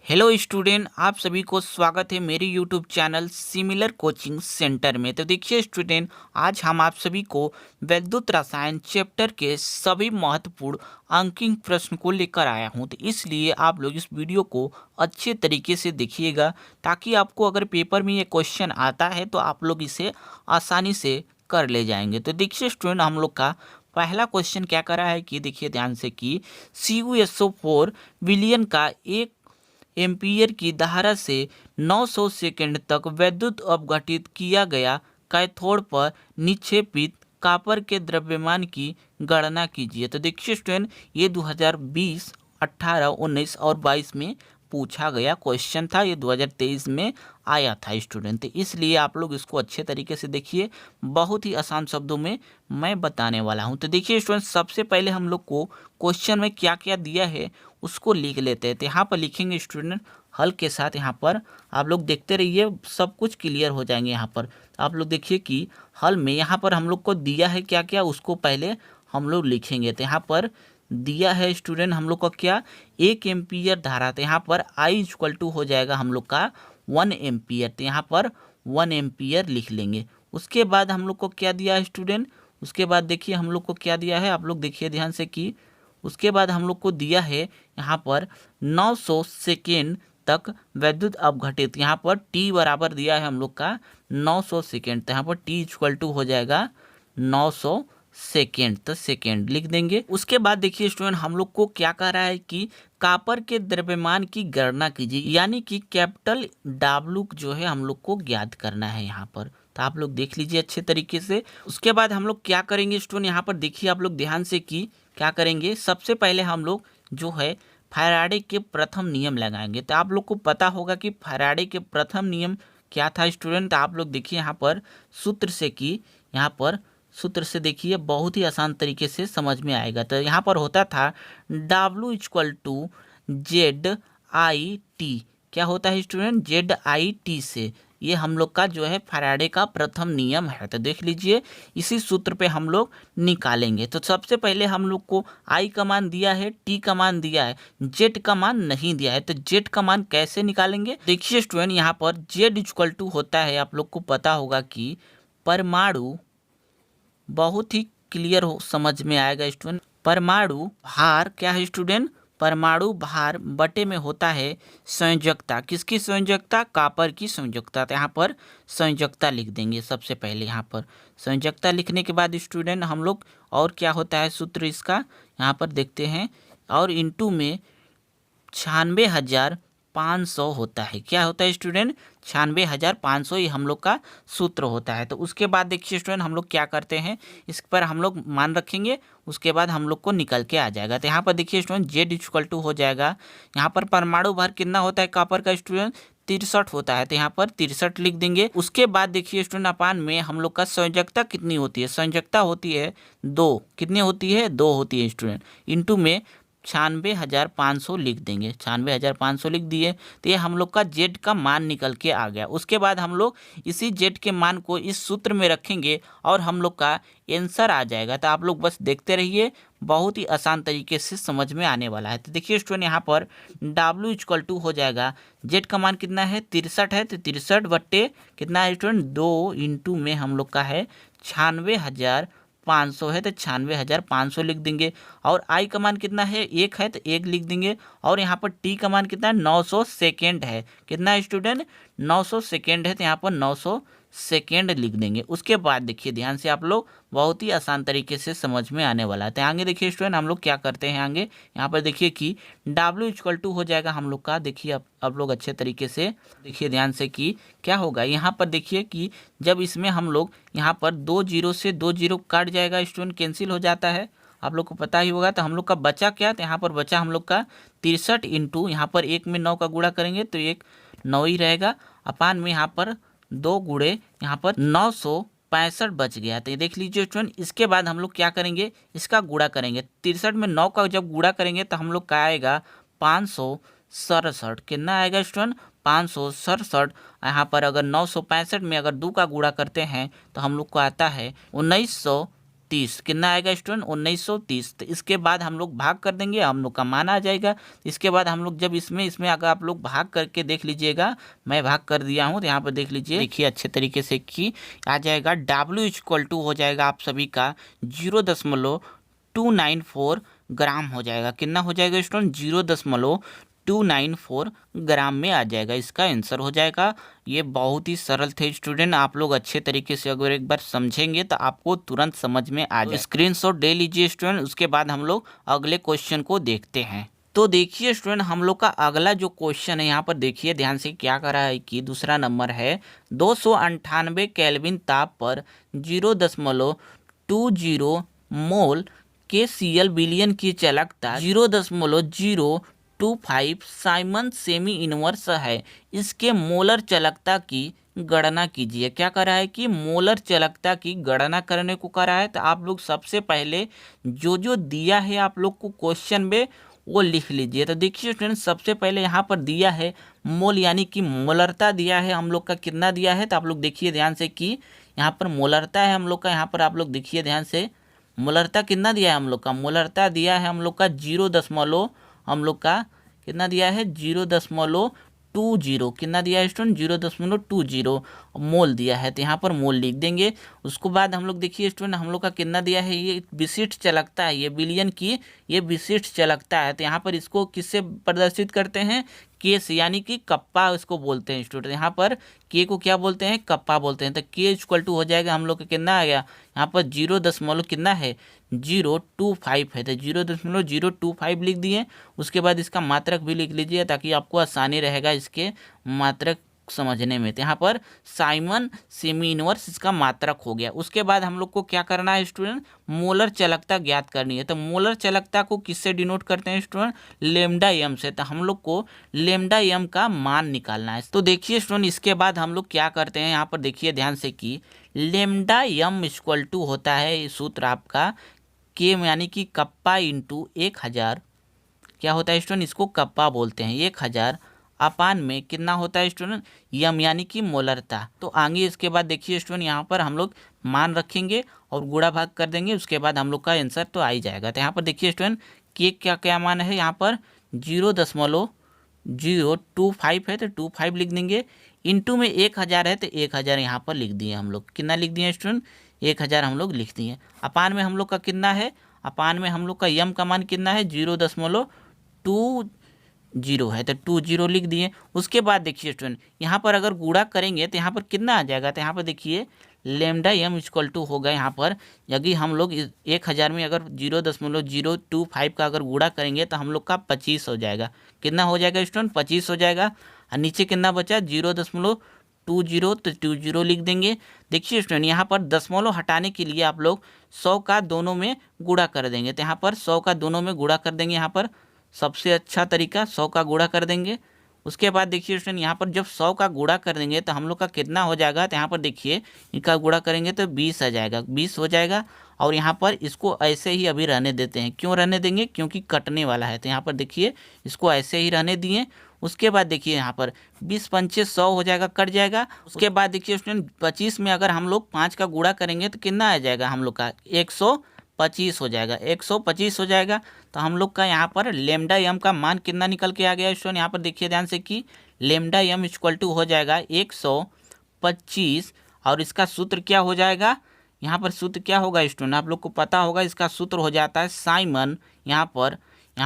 Hello student, आप सभी को स्वागत है मेरी YouTube channel similar coaching centre में। तो देखिए स्टूडेंट, आज हम आप सभी को वैद्युत रसायन चैप्टर के सभी महत्वपूर्ण अंकित प्रश्न को लेकर आया हूं। तो इसलिए आप लोग इस वीडियो को अच्छे तरीके से देखिएगा, ताकि आपको अगर पेपर में ये क्वेश्चन आता है तो आप लोग इसे आसानी से कर ले जाएंगे। तो देखिए स्टूडेंट, हम लोग का पहला क्वेश्चन क्या करा है कि देखिए ध्यान से कि CuSO4 विलयन का एक एम्पीयर की धारा से 900 सेकंड तक विद्युत अपघटित किया गया कैथोड पर निक्षेपित कॉपर के द्रव्यमान की गणना कीजिए। तो देखिए स्टूडेंट, ये 2020, 18, 19 और 22 में पूछा गया क्वेश्चन था। ये 2023 में आया था स्टूडेंट, तो इसलिए आप लोग इसको अच्छे तरीके से देखिए। बहुत ही आसान शब्दों में मैं बताने वाला हूं। तो देखिए स्टूडेंट, सबसे पहले हम लोग को क्वेश्चन में क्या क्या दिया है उसको लिख लेते हैं। तो यहाँ पर लिखेंगे स्टूडेंट हल के साथ। यहाँ पर आप लोग देखते रहिए, सब कुछ क्लियर हो जाएंगे। यहाँ पर आप लोग देखिए कि हल में यहाँ पर हम लोग को दिया है क्या क्या, उसको पहले हम लोग लिखेंगे। तो यहाँ पर दिया है स्टूडेंट हम लोग का क्या, 1 एम्पीयर धारा। तो यहाँ पर आई इक्वल टू हो जाएगा हम लोग का 1 एम्पीयर। तो यहाँ पर 1 एम्पीयर लिख लेंगे। उसके बाद हम लोग को क्या दिया है स्टूडेंट, उसके बाद देखिए हम लोग को क्या दिया है, आप लोग देखिए ध्यान से कि उसके बाद हम लोग को दिया है यहाँ पर 900 सेकेंड तक विद्युत अपघटित। यहाँ पर टी बराबर दिया है हम लोग का 900 सेकेंड। तो यहाँ पर टी इक्वल टू हो जाएगा 900 सेकेंड। तो सेकेंड लिख देंगे। उसके बाद देखिए स्टूडेंट, हम लोग को क्या कह रहा है कि कॉपर के द्रव्यमान की गणना कीजिए, यानी कि कैपिटल W जो है हम लोग को ज्ञात करना है यहाँ पर। तो आप लोग देख लीजिए अच्छे तरीके से। उसके बाद हम लोग क्या करेंगे स्टूडेंट, यहाँ पर देखिए आप लोग ध्यान से कि क्या करेंगे। सबसे पहले हम लोग जो है फैराडे के प्रथम नियम लगाएंगे। तो आप लोग को पता होगा कि फैराडे के प्रथम नियम क्या था स्टूडेंट। तो आप लोग देखिए यहाँ पर सूत्र से कि यहाँ पर सूत्र से देखिए, बहुत ही आसान तरीके से समझ में आएगा। तो यहाँ पर होता था W इक्वल टू ZIT। क्या होता है स्टूडेंट, ZIT से। ये हम लोग का जो है फैराडे का प्रथम नियम है। तो देख लीजिए, इसी सूत्र पे हम लोग निकालेंगे। तो सबसे पहले हम लोग को I का मान दिया है, T का मान दिया है, Z का मान नहीं दिया है। तो Z का मान कैसे निकालेंगे, देखिए स्टूडेंट, यहाँ पर Z इक्वल टू होता है, आप लोग को पता होगा कि परमाणु, बहुत ही क्लियर हो समझ में आएगा स्टूडेंट। परमाणु भार क्या है स्टूडेंट, परमाणु भार बटे में होता है संयोजकता। किसकी संयोजकता, कॉपर की संयोजकता। तो यहाँ पर संयोजकता लिख देंगे सबसे पहले। यहाँ पर संयोजकता लिखने के बाद स्टूडेंट हम लोग, और क्या होता है सूत्र इसका, यहाँ पर देखते हैं, और इंटू में 96,500 होता है। क्या होता है स्टूडेंट, 96,500 ये हम लोग का सूत्र होता है। तो उसके बाद देखिए स्टूडेंट, हम लोग क्या करते हैं, इस पर हम लोग मान रखेंगे। उसके बाद हम लोग को निकल के आ जाएगा। तो यहाँ पर देखिए स्टूडेंट, Z इक्वल टू हो जाएगा, यहाँ पर परमाणु भार कितना होता है कॉपर का स्टूडेंट, 63 होता है। तो यहाँ पर 63 लिख देंगे। उसके बाद देखिए स्टूडेंट, अपान में हम लोग का संयोजकता कितनी होती है, संयोजकता होती है 2। कितनी होती है, 2 होती है स्टूडेंट। इंटू में 96,500 लिख देंगे। 96,500 लिख दिए। तो ये हम लोग का Z का मान निकल के आ गया। उसके बाद हम लोग इसी Z के मान को इस सूत्र में रखेंगे और हम लोग का आंसर आ जाएगा। तो आप लोग बस देखते रहिए, बहुत ही आसान तरीके से समझ में आने वाला है। तो देखिए स्टूडेंट, यहाँ पर W इक्वल टू हो जाएगा, Z का मान कितना है, 63 है। तो 63 बट्टे कितना है स्टूडेंट, 2 इंटू में हम लोग का है 96,500 है। तो 96,500 लिख देंगे। और I का मान कितना है, 1 है, तो 1 लिख देंगे। और यहाँ पर T का मान कितना है, 900 सेकेंड है। कितना है स्टूडेंट, 900 सेकेंड है। तो यहाँ पर 900 सेकेंड लिख देंगे। उसके बाद देखिए ध्यान से आप लोग, बहुत ही आसान तरीके से समझ में आने वाला है। तो आगे देखिए स्टूडेंट, हम लोग क्या करते हैं आगे, यहाँ पर देखिए कि W इक्वल टू हो जाएगा हम लोग का, देखिए आप लोग अच्छे तरीके से देखिए ध्यान से कि क्या होगा। यहाँ पर देखिए कि जब इसमें हम लोग यहाँ पर 2 जीरो से 2 जीरो काट जाएगा स्टूडेंट, कैंसिल हो जाता है, आप लोग को पता ही होगा। तो हम लोग का बचा क्या, तो यहाँ पर बचा हम लोग का 63 इंटू, यहाँ पर 1 में 9 का गुणा करेंगे तो 1 9 ही रहेगा, अपान में यहाँ पर 2 गुणे यहाँ पर 965 बच गया। तो ये देख लीजिए स्टूडेंट। इसके बाद हम लोग क्या करेंगे, इसका गुणा करेंगे। 63 में 9 का जब गुणा करेंगे तो हम लोग का आएगा 567। कितना आएगा स्टूडेंट, 567। यहाँ पर अगर 965 में अगर 2 का गुणा करते हैं तो हम लोग को आता है 1930। 1930 कितना आएगा स्टूडेंट 1930। तो इसके बाद हम लोग भाग कर देंगे, हम लोग का मान आ जाएगा। इसके बाद हम लोग जब इसमें अगर आप लोग भाग करके देख लीजिएगा, मैं भाग कर दिया हूँ तो यहाँ पर देख लीजिए, देखिए अच्छे तरीके से कि आ जाएगा W हो जाएगा आप सभी का 0.294 ग्राम हो जाएगा। कितना हो जाएगा स्टूडेंट 0.294 ग्राम में आ जाएगा, इसका आंसर हो जाएगा। ये बहुत ही सरल थे स्टूडेंट, आप लोग अच्छे तरीके से अगर एक बार समझेंगे तो आपको तुरंत समझ में आ जाए। स्क्रीनशॉट ले लीजिए स्टूडेंट, उसके बाद हम लोग अगले क्वेश्चन को देखते हैं। तो देखिए स्टूडेंट, हम लोग का अगला जो क्वेश्चन है यहाँ पर देखिए ध्यान से क्या करा है कि दूसरा नंबर है 298 केल्विन ताप पर 0.20 मोल के Cl विलयन की चालकता 0.025 साइमन सेमी इनवर्स है। इसके मोलर चालकता की गणना कीजिए। क्या करा है कि मोलर चालकता की गणना करने को करा है। तो आप लोग सबसे पहले जो दिया है आप लोग को क्वेश्चन में वो लिख लीजिए। तो देखिए स्टूडेंट, सबसे पहले यहाँ पर दिया है मोल यानी कि मोलरता दिया है हम लोग का, कितना दिया है तो आप लोग देखिए ध्यान से कि यहाँ पर मोलरता है हम लोग का, यहाँ पर आप लोग देखिए ध्यान से मोलरता कितना दिया है हम लोग का, मोलरता दिया है हम लोग का 0. हम लोग का कितना दिया है 0.20 कितना दिया है स्टूडेंट 0.20 मोल दिया है। तो यहाँ पर मोल लिख देंगे। उसके बाद हम लोग देखिए स्टूडेंट, हम लोग का कितना दिया है, ये विशिष्ट चालकता है, ये विलयन की ये विशिष्ट चालकता है। तो यहाँ पर इसको किससे प्रदर्शित करते हैं, के से, यानी कि कप्पा इसको बोलते हैं स्टूडेंट। यहाँ पर के को क्या बोलते हैं, कप्पा बोलते हैं। तो के इक्वल टू हो जाएगा हम लोग का कितना आ गया, यहाँ पर 0. कितना है 0.25 है। तो 0.025 लिख दिए। उसके बाद इसका मात्रक भी लिख लीजिए ताकि आपको आसानी रहेगा इसके मात्रक समझने में। तो यहाँ पर साइमन सेमी इनवर्स इसका मात्रक हो गया। उसके बाद हम लोग को क्या करना है स्टूडेंट, मोलर चालकता ज्ञात करनी है। तो मोलर चालकता को किससे डिनोट करते हैं स्टूडेंट, लेमडा एम से। तो हम लोग को लेमडा एम का मान निकालना है। तो देखिए स्टूडेंट, इसके बाद हम लोग क्या करते हैं, यहाँ पर देखिए ध्यान से कि लेमडा एम इक्वल टू होता है सूत्र आपका के यानी कि कप्पा इंटू 1000 क्या होता है स्टूडेंट, इसको कप्पा बोलते हैं, 1000 अपान में कितना होता है स्टूडेंट यम यानी कि मोलरता। तो आगे इसके बाद देखिए स्टूडेंट, यहाँ पर हम लोग मान रखेंगे और गुणा भाग कर देंगे। उसके बाद हम लोग का आंसर तो आ ही जाएगा। तो यहाँ पर देखिए स्टूडेंट के क्या क्या मान है, यहाँ पर 0.025 है तो 25 लिख देंगे। इंटू में 1000 है तो 1000 यहाँ पर लिख दिए हम लोग। कितना लिख दिए स्टूडेंट 1000 हम लोग लिख दिए। अपान में हम लोग का कितना है, अपान में हम लोग का यम का मान कितना है 0.20 है तो 20 लिख दिए। उसके बाद देखिए स्टूडेंट, यहाँ पर अगर गुणा करेंगे तो यहाँ पर कितना आ जाएगा। तो यहाँ पर देखिए लेमडा एम इक्वल टू होगा, यहाँ पर यदि हम लोग 1000 में अगर 0.025 का अगर गुणा करेंगे तो हम लोग का 25 हो जाएगा। कितना हो जाएगा स्टूडेंट 25 हो जाएगा। और नीचे कितना बचा 0.20 तो 20 लिख देंगे। देखिए स्टूडेंट, यहाँ पर दशमलव हटाने के लिए आप लोग 100 का दोनों में गुणा कर देंगे। तो यहाँ पर 100 का दोनों में गुणा कर देंगे, यहाँ पर सबसे अच्छा तरीका 100 का गुणा कर देंगे। उसके बाद देखिए स्टूडेंट, यहाँ पर जब 100 का गुणा कर देंगे तो हम लोग का कितना हो जाएगा। तो यहाँ पर देखिए इनका गुणा करेंगे तो 20 आ जाएगा, 20 हो जाएगा। और यहाँ पर इसको ऐसे ही अभी रहने देते हैं। क्यों रहने देंगे, क्योंकि कटने वाला है। तो यहाँ पर देखिए इसको ऐसे ही रहने दिए। उसके बाद देखिए यहाँ पर 20 पंचे 100 हो जाएगा, कट जाएगा। उसके बाद देखिए स्टूडेंट 25 में अगर हम लोग 5 का गुणा करेंगे तो कितना आ जाएगा हम लोग का 125 हो जाएगा, 125 हो जाएगा। तो हम लोग का यहाँ पर लेमडा एम का मान कितना निकल के आ गया स्टूडेंट, यहाँ पर देखिए ध्यान से कि लेमडा एम इक्वल टू हो जाएगा 125। और इसका सूत्र क्या हो जाएगा, यहाँ पर सूत्र क्या होगा स्टूडेंट आप लोग को पता होगा, इसका सूत्र हो जाता है साइमन, यहाँ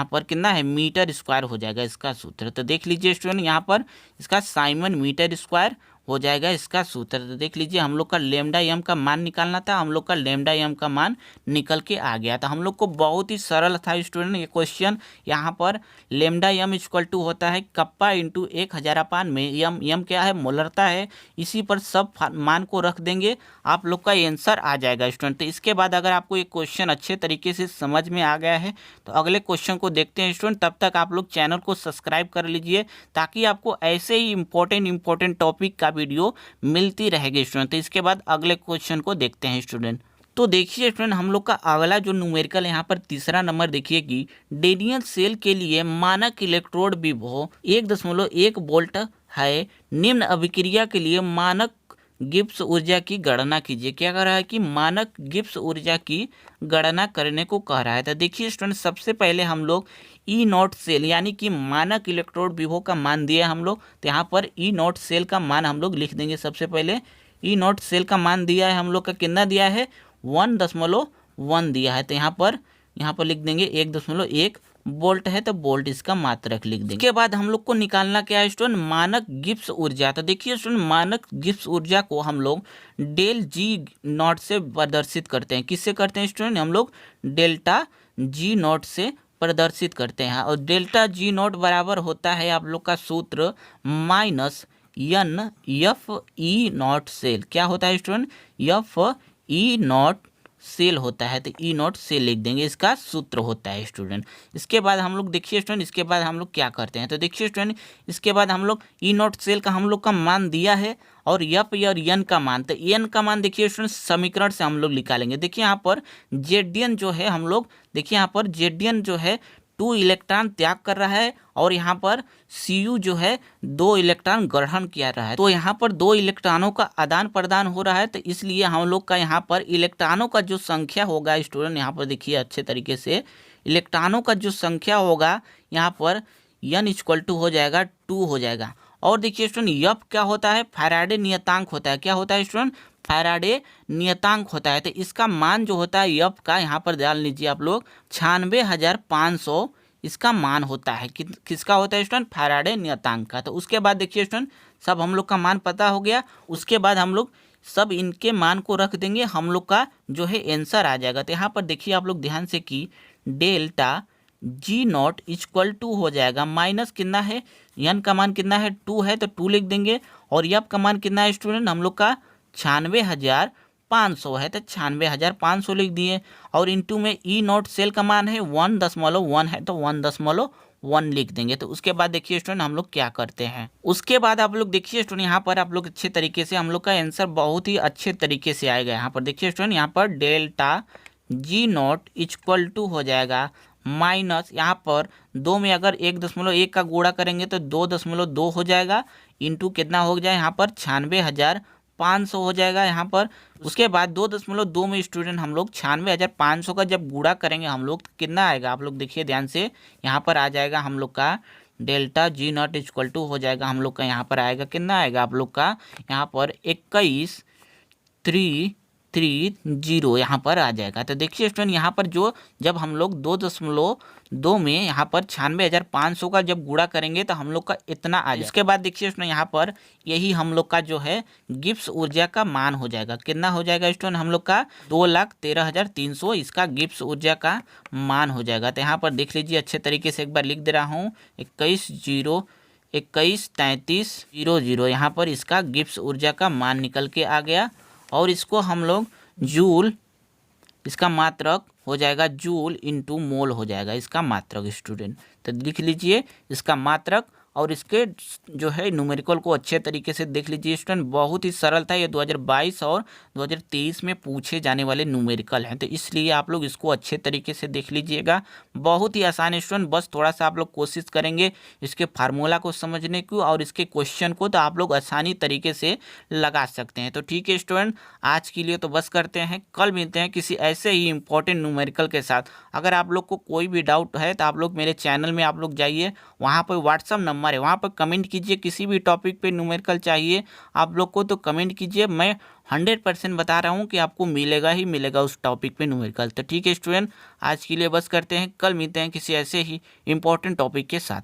पर कितना है मीटर स्क्वायर हो जाएगा इसका सूत्र। तो देख लीजिए स्टूडेंट, यहाँ पर इसका साइमन मीटर स्क्वायर हो जाएगा इसका सूत्र। तो देख लीजिए हम लोग का लेमडा एम का मान निकालना था, हम लोग का लेमडा एम का मान निकल के आ गया। तो हम लोग को बहुत ही सरल था स्टूडेंट ये क्वेश्चन। यहाँ पर लेमडा एम इक्वल टू होता है कप्पा इंटू 1000 अपान में यम क्या है मोलरता है। इसी पर सब मान को रख देंगे, आप लोग का आंसर आ जाएगा स्टूडेंट। तो इसके बाद अगर आपको ये क्वेश्चन अच्छे तरीके से समझ में आ गया है तो अगले क्वेश्चन को देखते हैं स्टूडेंट। तब तक आप लोग चैनल को सब्सक्राइब कर लीजिए ताकि आपको ऐसे ही इंपॉर्टेंट टॉपिक का वीडियो मिलती रहेगी स्टूडेंट। तो इसके बाद अगले क्वेश्चन को देखते हैं स्टूडेंट। तो देखिए स्टूडेंट, हम लोग का अगला जो न्यूमेरिकल है यहाँ पर तीसरा नंबर देखिए कि डेनियल सेल के लिए मानक इलेक्ट्रोड विभव 1.1 वोल्ट है। निम्न अभिक्रिया के लिए मानक गिब्स ऊर्जा की गणना कीजिए। क्या कह रहा है कि मानक गिब्स ऊर्जा की गणना करने को कह रहा है। तो देखिए स्टूडेंट, सबसे पहले हम लोग ई नॉट सेल यानी कि मानक इलेक्ट्रोड विभव का मान दिया है हम लोग, तो यहाँ पर ई नॉट सेल का मान हम लोग लिख देंगे। सबसे पहले ई नॉट सेल का मान दिया है हम लोग का, कितना दिया है, 1.1 दिया है। तो यहाँ पर लिख देंगे 1.1 वोल्ट है, तो वोल्ट इसका मात्रक लिख देंगे। इसके बाद हम लोग को निकालना क्या है स्टूडेंट, मानक गिब्स ऊर्जा। तो देखिए स्टूडेंट, मानक गिब्स ऊर्जा को हम लोग डेल जी नॉट से प्रदर्शित करते हैं। किससे करते हैं स्टूडेंट, हम लोग डेल्टा जी नॉट से प्रदर्शित करते हैं। और डेल्टा जी नॉट बराबर होता है आप लोग का सूत्र minus n F E naught cell. क्या होता है student, F E naught cell होता है, तो ई नॉट सेल लिख देंगे, इसका सूत्र होता है स्टूडेंट। इसके बाद हम लोग देखिए स्टूडेंट, इसके बाद हम लोग क्या करते हैं, तो देखिए स्टूडेंट, इसके बाद हम लोग ई नॉट सेल का हम लोग का मान दिया है और एफ और एन का मान, तो एन का मान देखिए स्टूडेंट समीकरण से हम लोग निकालेंगे। देखिए यहाँ पर जेडियन जो है हम लोग, देखिए यहाँ पर जेडियन जो है 2 इलेक्ट्रॉन त्याग कर रहा है और यहाँ पर Cu जो है 2 इलेक्ट्रॉन ग्रहण किया रहा है। तो यहाँ पर 2 इलेक्ट्रॉनों का आदान प्रदान हो रहा है, तो इसलिए हम लोग का यहाँ पर इलेक्ट्रॉनों का जो संख्या होगा स्टूडेंट, यहाँ पर देखिए अच्छे तरीके से, इलेक्ट्रॉनों का जो संख्या होगा यहाँ पर n इक्वल टू हो जाएगा 2 हो जाएगा। और देखिए स्टूडेंट, यफ क्या होता है, फैराडे नियतांक होता है। क्या होता है स्टूडेंट, फैराडे नियतांक होता है। तो इसका मान जो होता है यफ का, यहाँ पर ध्यान लीजिए आप लोग, 96,500 इसका मान होता है। किसका होता है स्टूडेंट, फैराडे नियतांक का। तो उसके बाद देखिए स्टूडेंट, सब हम लोग का मान पता हो गया। उसके बाद हम लोग सब इनके मान को रख देंगे, हम लोग का जो है आंसर आ जाएगा। तो यहाँ पर देखिए आप लोग ध्यान से कि delta G naught equal to हो जाएगा माइनस कितना है, एन का मान कितना है, 2 है, तो 2 लिख देंगे। और एफ का मान कितना है स्टूडेंट, हम लोग का 96,500 है, तो 96,500 लिख दिए। और इंटू में ई नॉट सेल का मान है 1.1 है, तो 1.1 लिख देंगे। तो उसके बाद देखिए स्टूडेंट, हम लोग क्या करते हैं, उसके बाद आप लोग देखिए स्टूडेंट, यहाँ पर आप लोग अच्छे तरीके से, हम लोग का आंसर बहुत ही अच्छे तरीके से आएगा। यहाँ पर देखिए स्टूडेंट, यहाँ पर delta G naught equal to हो जाएगा माइनस, यहाँ पर 2 में अगर 1.1 का गुणा करेंगे तो 2.2 हो जाएगा, इंटू कितना हो जाए यहाँ पर 96,500 हो जाएगा यहाँ पर। उसके बाद 2.2 में स्टूडेंट हम लोग 96,500 का जब गुणा करेंगे हम लोग, तो कितना आएगा आप लोग देखिए ध्यान से, यहाँ पर आ जाएगा हम लोग का delta G naught equal to हो जाएगा हम लोग का, यहाँ पर आएगा कितना आएगा आप लोग का, यहाँ पर 21,330 यहाँ पर आ जाएगा। तो देखिए स्टूडेंट, यहाँ पर जो जब हम लोग 2.2 में यहाँ पर 96,500 का जब गुणा करेंगे तो हम लोग का इतना आ जाएगा। इसके बाद देखिए स्टूडेंट, यहाँ पर यही हम लोग का जो है गिब्स ऊर्जा का मान हो जाएगा। कितना हो जाएगा स्टूडेंट, हम लोग का 2,13,300 इसका गिब्स ऊर्जा का मान हो जाएगा। तो यहाँ पर देख लीजिए अच्छे तरीके से, एक बार लिख दे रहा हूँ, 21,33,00 यहाँ पर इसका गिब्स ऊर्जा का मान निकल के आ गया। और इसको हम लोग जूल, इसका मात्रक हो जाएगा जूल इंटू मोल हो जाएगा इसका मात्रक स्टूडेंट। तो लिख लीजिए इसका मात्रक, और इसके जो है न्यूमेरिकल को अच्छे तरीके से देख लीजिए स्टूडेंट, बहुत ही सरल था। ये 2022 और 2023 में पूछे जाने वाले न्यूमेरिकल हैं, तो इसलिए आप लोग इसको अच्छे तरीके से देख लीजिएगा। बहुत ही आसान है स्टूडेंट, बस थोड़ा सा आप लोग कोशिश करेंगे इसके फार्मूला को समझने की और इसके क्वेश्चन को, तो आप लोग आसानी तरीके से लगा सकते हैं। तो ठीक है स्टूडेंट, आज के लिए तो बस करते हैं, कल मिलते हैं किसी ऐसे ही इंपॉर्टेंट न्यूमेरिकल के साथ। अगर आप लोग को कोई भी डाउट है तो आप लोग मेरे चैनल में आप लोग जाइए, वहाँ पर व्हाट्सअप नंबर है, वहाँ पर कमेंट कीजिए, किसी भी टॉपिक पे न्यूमेरिकल चाहिए आप लोग को तो कमेंट कीजिए, मैं 100% बता रहा हूँ कि आपको मिलेगा ही मिलेगा उस टॉपिक पे न्यूमेरिकल। तो ठीक है स्टूडेंट, आज के लिए बस करते हैं, कल मिलते हैं किसी ऐसे ही इंपॉर्टेंट टॉपिक के साथ।